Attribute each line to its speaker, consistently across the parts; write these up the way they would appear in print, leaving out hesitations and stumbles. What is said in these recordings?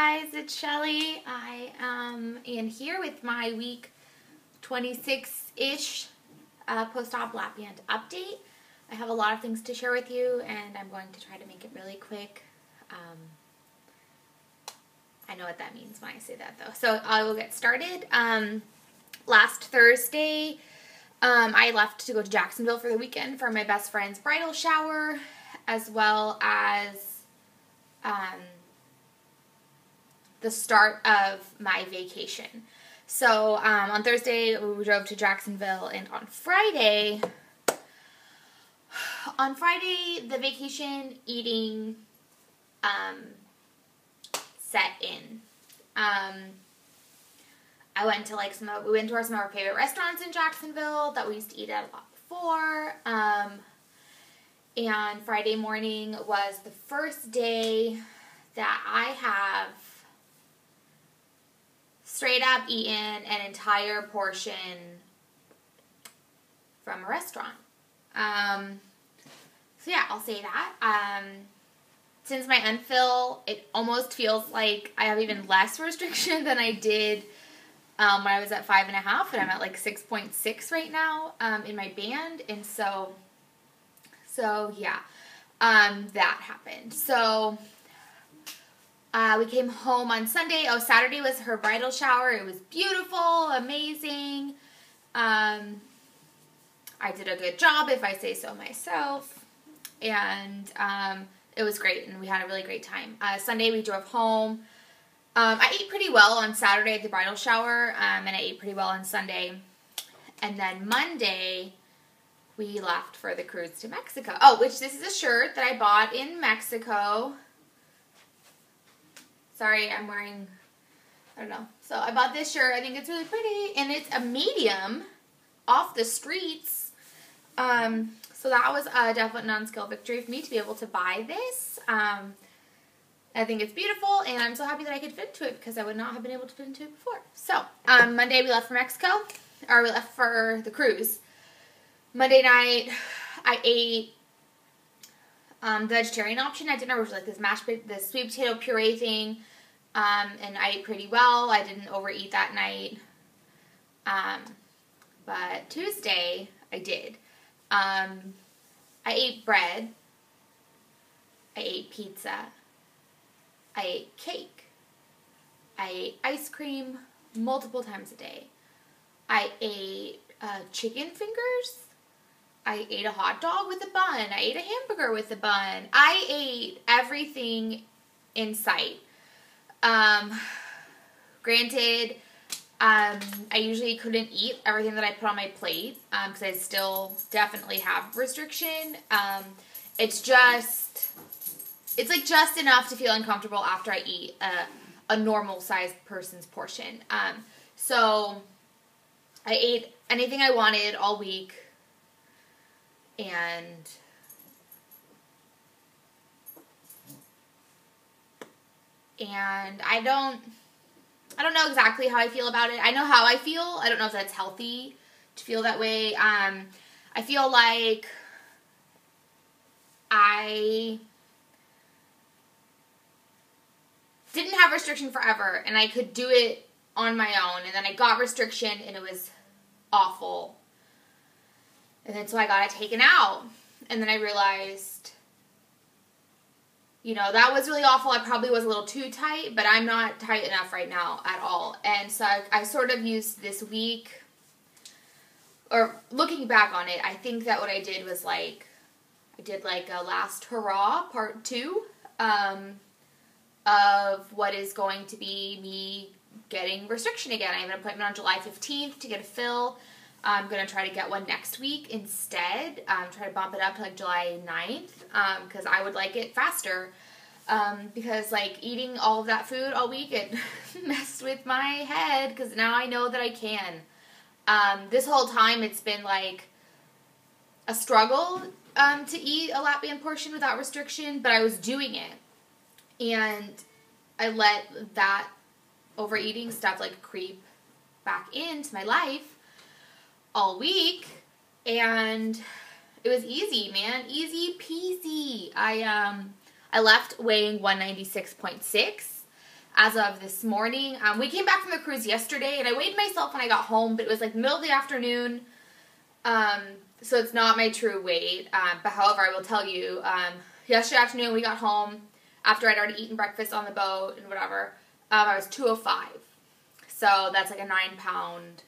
Speaker 1: guys, it's Shelly. I am in here with my week 26-ish post-op LapBand update. I have a lot of things to share with you, and I'm going to try to make it really quick. I know what that means when I say that, though. So I will get started. Last Thursday, I left to go to Jacksonville for the weekend for my best friend's bridal shower, as well as the start of my vacation. So on Thursday, we drove to Jacksonville, and on Friday, the vacation eating set in. I went to we went to some of our favorite restaurants in Jacksonville that we used to eat at a lot before. And Friday morning was the first day that I have straight up eaten an entire portion from a restaurant. So yeah, I'll say that. Since my unfill, it almost feels like I have even less restriction than I did when I was at 5.5, and I'm at like 6.6 right now in my band, and so yeah, that happened. So we came home on Sunday. Oh, Saturday was her bridal shower. It was beautiful, amazing. I did a good job, if I say so myself, and it was great, and we had a really great time. Sunday we drove home. I ate pretty well on Saturday at the bridal shower, and I ate pretty well on Sunday. And then Monday, we left for the cruise to Mexico. Oh, this is a shirt that I bought in Mexico. Sorry, I'm wearing, I don't know. So I bought this shirt. I think it's really pretty, and it's a medium off the streets. So that was a definite non-skill victory for me to be able to buy this. I think it's beautiful, and I'm so happy that I could fit into it because I would not have been able to fit into it before. So, Monday we left for Mexico, or we left for the cruise. Monday night, I ate the vegetarian option at dinner, which was like this sweet potato puree thing, and I ate pretty well. I didn't overeat that night, but Tuesday I did. I ate bread, I ate pizza, I ate cake, I ate ice cream multiple times a day, I ate chicken fingers, I ate a hot dog with a bun, I ate a hamburger with a bun, I ate everything in sight. Granted, I usually couldn't eat everything that I put on my plate, because I still definitely have restriction. It's like just enough to feel uncomfortable after I eat a normal sized person's portion. So I ate anything I wanted all week, and I don't know exactly how I feel about it. I know how I feel. I don't know if that's healthy to feel that way. I feel like I didn't have restriction forever, and I could do it on my own, and then I got restriction, and it was awful. And then so I got it taken out, and then I realized, that was really awful. I probably was a little too tight, but I'm not tight enough right now at all. And so I sort of used this week, or looking back on it, I think that what I did was I did a last hurrah part 2 of what is going to be me getting restriction again. I have an appointment on July 15th to get a fill. I'm going to try to get one next week instead. Try to bump it up to July 9th because I would like it faster. Because eating all of that food all week, it messed with my head because now I know that I can. This whole time it's been a struggle to eat a LapBand portion without restriction, but I was doing it. And I let that overeating stuff creep back into my life all week, and it was easy, man. Easy peasy. I left weighing 196.6. as of this morning. We came back from the cruise yesterday, and I weighed myself when I got home, but it was like middle of the afternoon, so it's not my true weight. But however, I will tell you, yesterday afternoon we got home after I'd already eaten breakfast on the boat and whatever. I was 205, so that's like a 9-pound,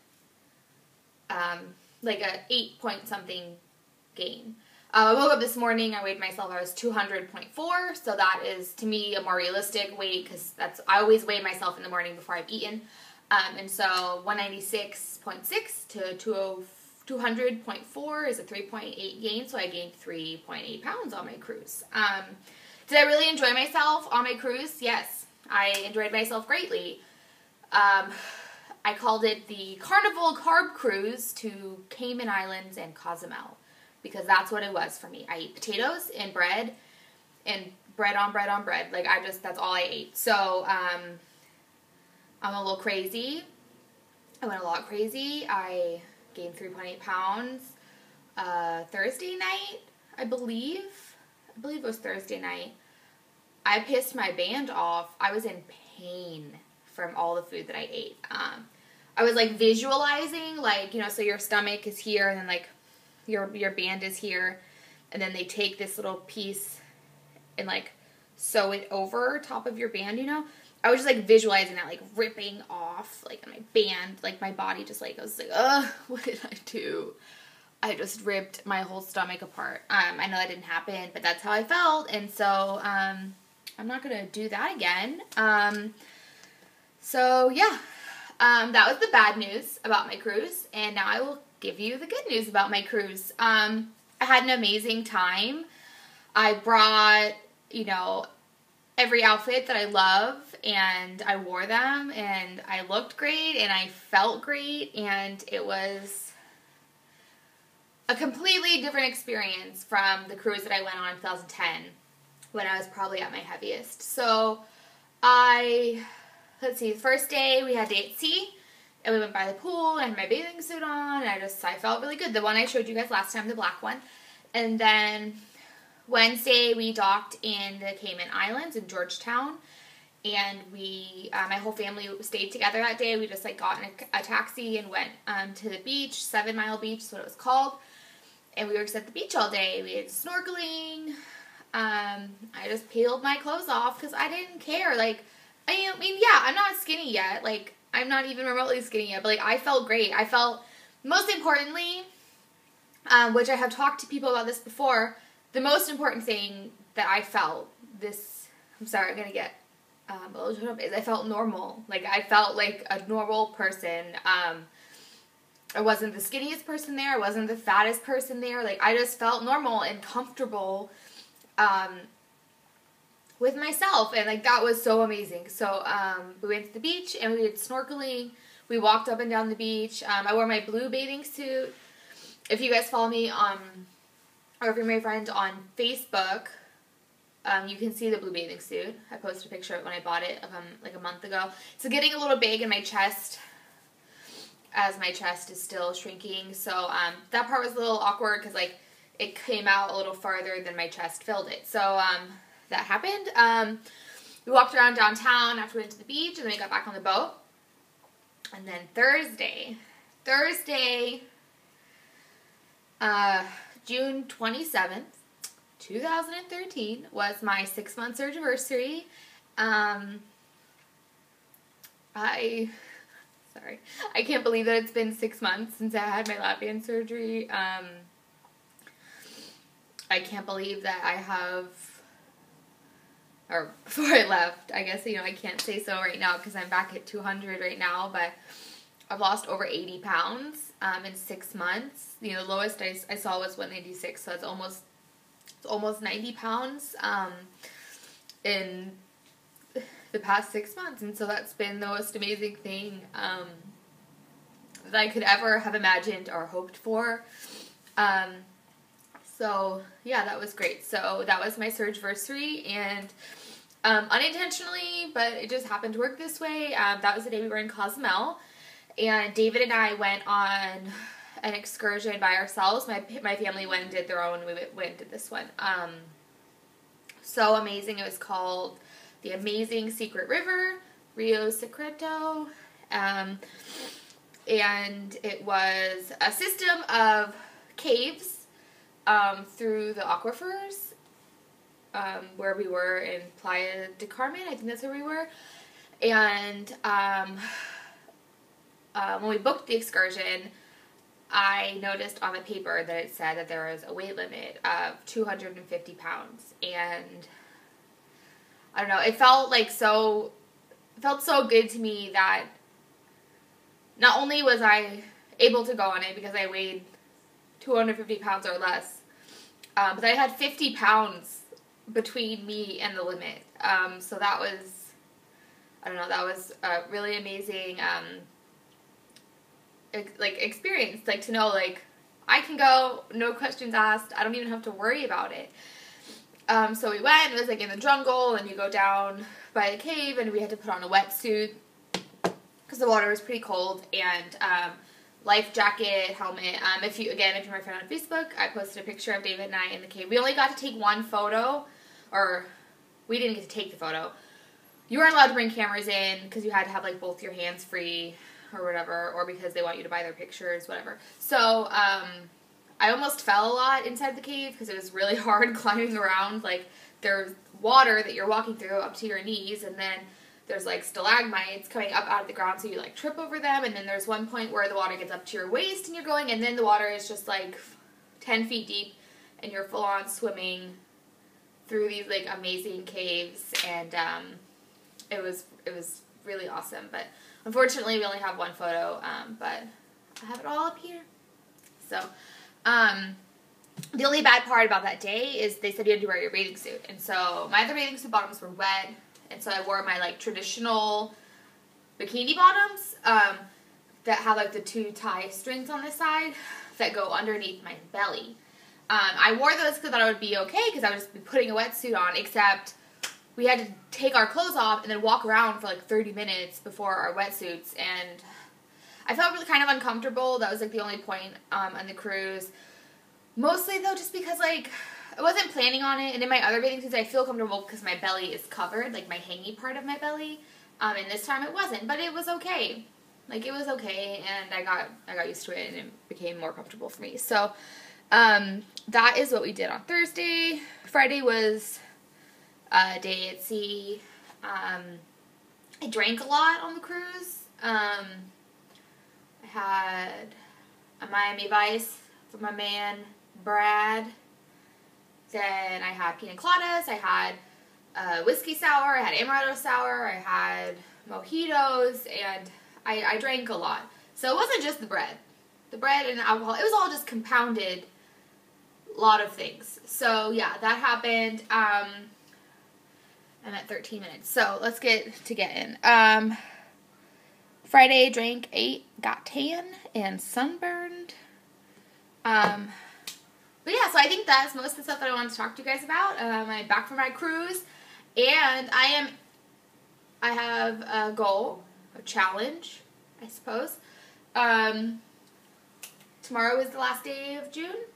Speaker 1: like a 8 point something gain. I woke up this morning, I weighed myself, I was 200.4, so that is, to me, a more realistic weight, because I always weigh myself in the morning before I've eaten, and so 196.6 to 200.4 is a 3.8 gain, so I gained 3.8 pounds on my cruise. Did I really enjoy myself on my cruise? Yes, I enjoyed myself greatly. I called it the Carnival Carb Cruise to Cayman Islands and Cozumel, because that's what it was for me. I ate potatoes and bread on bread on bread. Like, that's all I ate. So, I'm a little crazy. I went a lot crazy. I gained 3.8 pounds Thursday night, I believe. I believe it was Thursday night. I pissed my band off. I was in pain from all the food that I ate. I was, like, visualizing, like, you know, so your stomach is here, and then, like, your band is here, and then they take this little piece and, like, sew it over top of your band, you know? I was just, like, visualizing that, like, ripping off, like, my band, like, my body just, like, I was like, ugh, what did I do? I just ripped my whole stomach apart. I know that didn't happen, but that's how I felt, and so, I'm not gonna do that again. So, yeah, that was the bad news about my cruise, and now I will give you the good news about my cruise. I had an amazing time. I brought, you know, every outfit that I love, and I wore them, and I looked great, and I felt great, and it was a completely different experience from the cruise that I went on in 2010, when I was probably at my heaviest. So, let's see, the first day we had day at sea, and we went by the pool, and I had my bathing suit on, and I felt really good. The one I showed you guys last time, the black one. And then Wednesday, we docked in the Cayman Islands in Georgetown, and my whole family stayed together that day. We just, like, got in a taxi and went to the beach, 7 Mile Beach is what it was called, and we were just at the beach all day. We had snorkeling. I just peeled my clothes off because I didn't care. Like, I mean, yeah, I'm not skinny yet. Like, I'm not even remotely skinny yet, but, like, I felt great. I felt, most importantly, which I have talked to people about this before, the most important thing that I felt I'm sorry, I'm going to get a little choked up, is I felt normal. Like, I felt like a normal person. I wasn't the skinniest person there. I wasn't the fattest person there. Like, I just felt normal and comfortable, with myself, and, like, that was so amazing. So, we went to the beach, and we did snorkeling. We walked up and down the beach. I wore my blue bathing suit. If you guys follow me or if you're my friend on Facebook, you can see the blue bathing suit. I posted a picture of it when I bought it, like a month ago. It's getting a little big in my chest, as my chest is still shrinking, so, that part was a little awkward, because, like, it came out a little farther than my chest filled it. So, that happened. We walked around downtown after we went to the beach, and then we got back on the boat. And then Thursday, June 27th, 2013, was my 6-month Surgiversary. I can't believe that it's been 6 months since I had my LapBand surgery. I can't believe that I have, or before I left, I guess, you know, I can't say so right now because I'm back at 200 right now, but I've lost over 80 pounds in 6 months. You know, the lowest I saw was 196, so it's almost 90 pounds in the past 6 months, and so that's been the most amazing thing that I could ever have imagined or hoped for. So, yeah, that was great. So, that was my Surgiversary, and unintentionally, but it just happened to work this way. That was the day we were in Cozumel, and David and I went on an excursion by ourselves. My family went and did their own, we went and did this one. So amazing. It was called The Amazing Secret River. Rio Secreto. And it was a system of caves through the aquifers where we were in Playa del Carmen. I think that's where we were. And when we booked the excursion, I noticed on the paper that it said that there was a weight limit of 250 pounds. And I don't know, it felt so good to me that not only was I able to go on it because I weighed 250 pounds or less, but I had 50 pounds between me and the limit. So that was, I don't know, that was a really amazing, experience. Like, to know, like, I can go, no questions asked. I don't even have to worry about it. So we went, it was, like, in the jungle, and you go down by the cave, and we had to put on a wetsuit because the water was pretty cold, and life jacket, helmet. If you're my friend on Facebook, I posted a picture of David and I in the cave. We only got to take one photo, or we didn't get to take the photo. You weren't allowed to bring cameras in because you had to have, like, both your hands free or whatever, or because they want you to buy their pictures, whatever. So I almost fell a lot inside the cave because it was really hard climbing around. Like, there's water that you're walking through up to your knees, and then there's, like, stalagmites coming up out of the ground, so you, like, trip over them, and then there's one point where the water gets up to your waist and you're going, and then the water is just, like, 10 feet deep, and you're full-on swimming through these, like, amazing caves, and it was really awesome. But unfortunately, we only have one photo, but I have it all up here. So, the only bad part about that day is they said you had to wear your bathing suit, and so my other bathing suit bottoms were wet, and so I wore my, like, traditional bikini bottoms that have, like, the two tie strings on this side that go underneath my belly. I wore those because I thought it would be okay because I would just be putting a wetsuit on, except we had to take our clothes off and then walk around for, like, 30 minutes before our wetsuits, and I felt really kind of uncomfortable. That was, like, the only point on the cruise. Mostly, though, just because, like, I wasn't planning on it, and in my other bathing suits I feel comfortable because my belly is covered, like, my hangy part of my belly, and this time it wasn't, but it was okay. Like, it was okay, and I got used to it, and it became more comfortable for me. So, that is what we did on Thursday. Friday was a day at sea. I drank a lot on the cruise. I had a Miami Vice from my man, Brad. Then I had pina coladas. I had whiskey sour. I had amaretto sour. I had mojitos, and I drank a lot. So it wasn't just the bread. The bread and alcohol, it was all just compounded lot of things. So yeah, that happened. I'm at 13 minutes. So let's get to getting. Friday, drank, ate, got tan, and sunburned. But yeah, so I think that's most of the stuff that I wanted to talk to you guys about. I'm back from my cruise, and I have a goal, a challenge, I suppose. Tomorrow is the last day of June,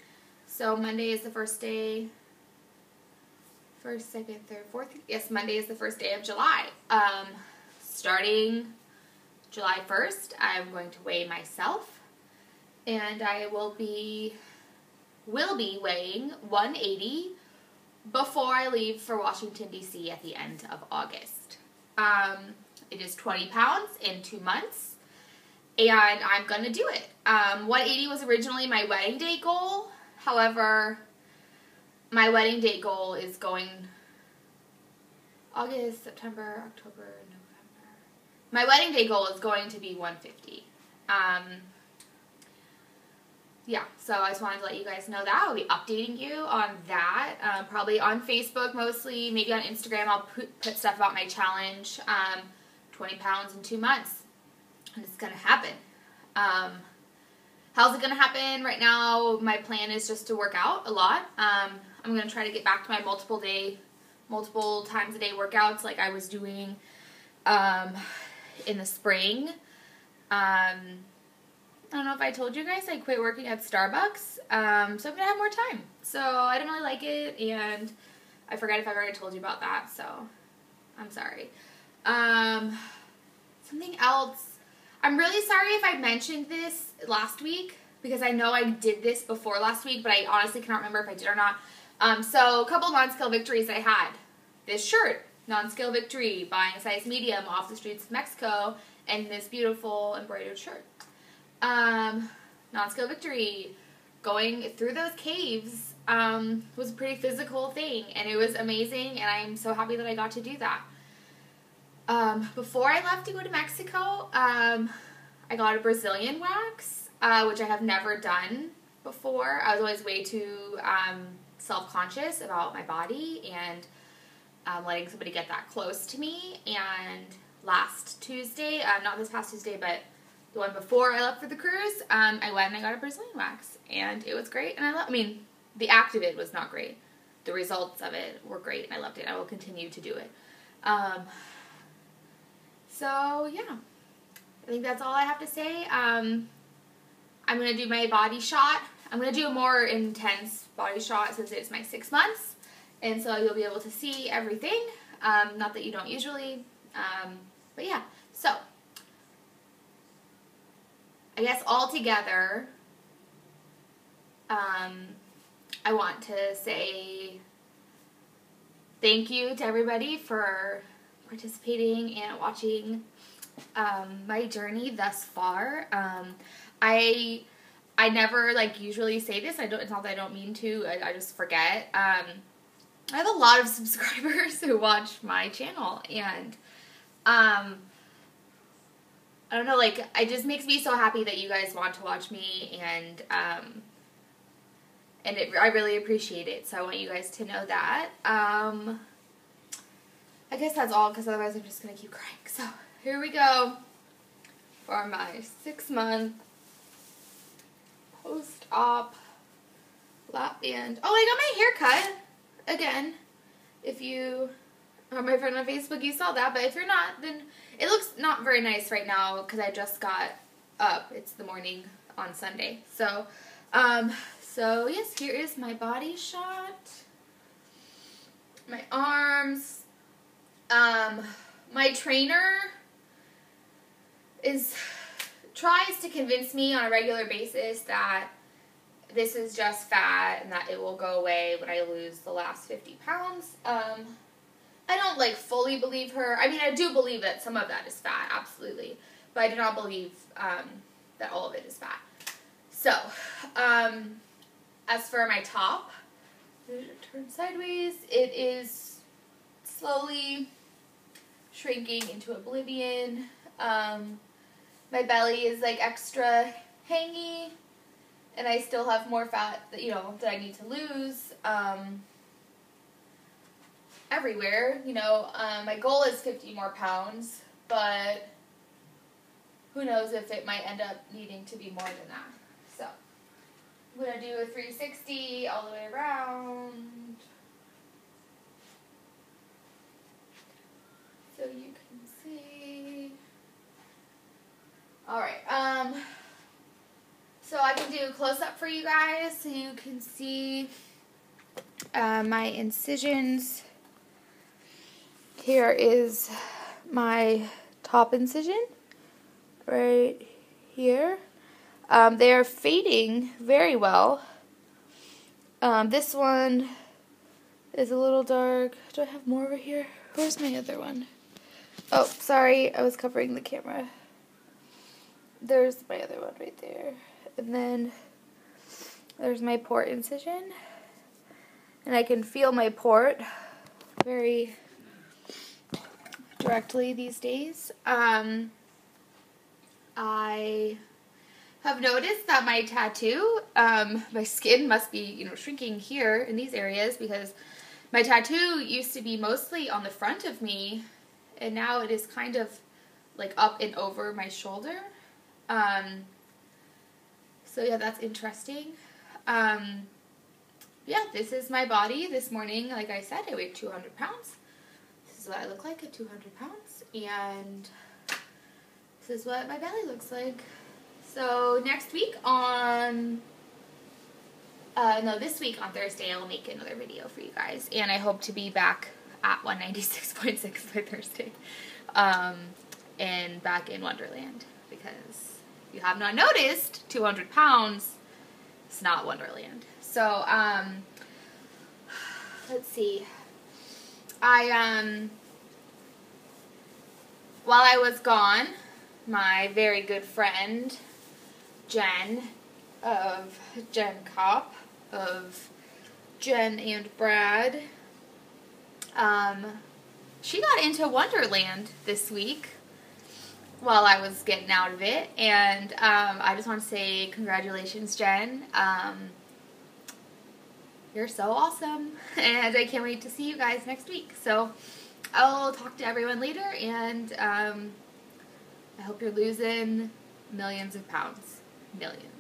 Speaker 1: so Monday is the first day, first, second, third, fourth, yes, Monday is the first day of July. Starting July 1st, I'm going to weigh myself, and I will be weighing 180 before I leave for Washington, D.C. at the end of August. It is 20 pounds in 2 months, and I'm going to do it. 180 was originally my wedding date goal. However, my wedding date goal is going August, September, October, November. My wedding date goal is going to be 150. Yeah, so I just wanted to let you guys know that. I'll be updating you on that, probably on Facebook mostly, maybe on Instagram. I'll put stuff about my challenge, 20 pounds in 2 months, and it's going to happen. How's it going to happen? Right now, my plan is just to work out a lot. I'm going to try to get back to my multiple times a day workouts like I was doing in the spring. I don't know if I told you guys, I quit working at Starbucks, so I'm going to have more time. So I didn't really like it, and I forgot if I already told you about that, so I'm sorry. Something else. I'm really sorry if I mentioned this last week, because I know I did this before last week, but I honestly cannot remember if I did or not. So a couple non-scale victories I had. This shirt, non-scale victory, buying a size medium off the streets of Mexico, and this beautiful embroidered shirt. Non-scale victory, going through those caves was a pretty physical thing, and it was amazing, and I'm so happy that I got to do that. Before I left to go to Mexico, I got a Brazilian wax, which I have never done before. I was always way too self-conscious about my body and letting somebody get that close to me. And last Tuesday, not this past Tuesday, but the one before I left for the cruise, I went and I got a Brazilian wax, and it was great. And I mean, the act of it was not great. The results of it were great, and I loved it. I will continue to do it. So, yeah, I think that's all I have to say. I'm going to do my body shot. I'm going to do a more intense body shot since it's my 6 months, and so you'll be able to see everything. Not that you don't usually, but yeah. So, I guess all together, I want to say thank you to everybody for participating and watching my journey thus far. I never usually say this. It's not that I don't mean to. I just forget. I have a lot of subscribers who watch my channel, and I don't know. It just makes me so happy that you guys want to watch me, and I really appreciate it. So I want you guys to know that. I guess that's all, because otherwise I'm just going to keep crying. So, here we go for my 6-month post-op LapBand. Oh, I got my hair cut again. If you are my friend on Facebook, you saw that. But if you're not, then it looks not very nice right now, because I just got up. It's the morning on Sunday. So, yes, here is my body shot. My arms. My trainer tries to convince me on a regular basis that this is just fat and that it will go away when I lose the last 50 pounds. I don't fully believe her. I mean, I do believe that some of that is fat, absolutely, but I do not believe that all of it is fat. So, as for my top, turn sideways, it is slowly shrinking into oblivion. My belly is extra hangy, and I still have more fat that I need to lose everywhere. My goal is 50 more pounds, but who knows if it might end up needing to be more than that. So I'm gonna do a 360 all the way around, so you can see. Alright, so I can do a close-up for you guys so you can see my incisions. Here is my top incision right here. They are fading very well. This one is a little dark. Do I have more over here? Where's my other one? Oh, sorry, I was covering the camera. There's my other one right there. And then there's my port incision. And I can feel my port very directly these days. I have noticed that my tattoo, my skin must be, shrinking here in these areas, because my tattoo used to be mostly on the front of me, and now it is kind of up and over my shoulder. So yeah, that's interesting. Yeah, this is my body this morning. Like I said, I weighed 200 pounds. This is what I look like at 200 pounds. And this is what my belly looks like. So next week on, this week on Thursday, I'll make another video for you guys. And I hope to be back at 196.6 by Thursday. back in Wonderland, because if you have not noticed, 200 pounds, it's not Wonderland. So, let's see. While I was gone, my very good friend, Jen Kopp of Jen and Brad, she got into Wonderland this week while I was getting out of it, and I just want to say congratulations, Jen. You're so awesome, and I can't wait to see you guys next week. So I'll talk to everyone later, and I hope you're losing millions of pounds. Millions.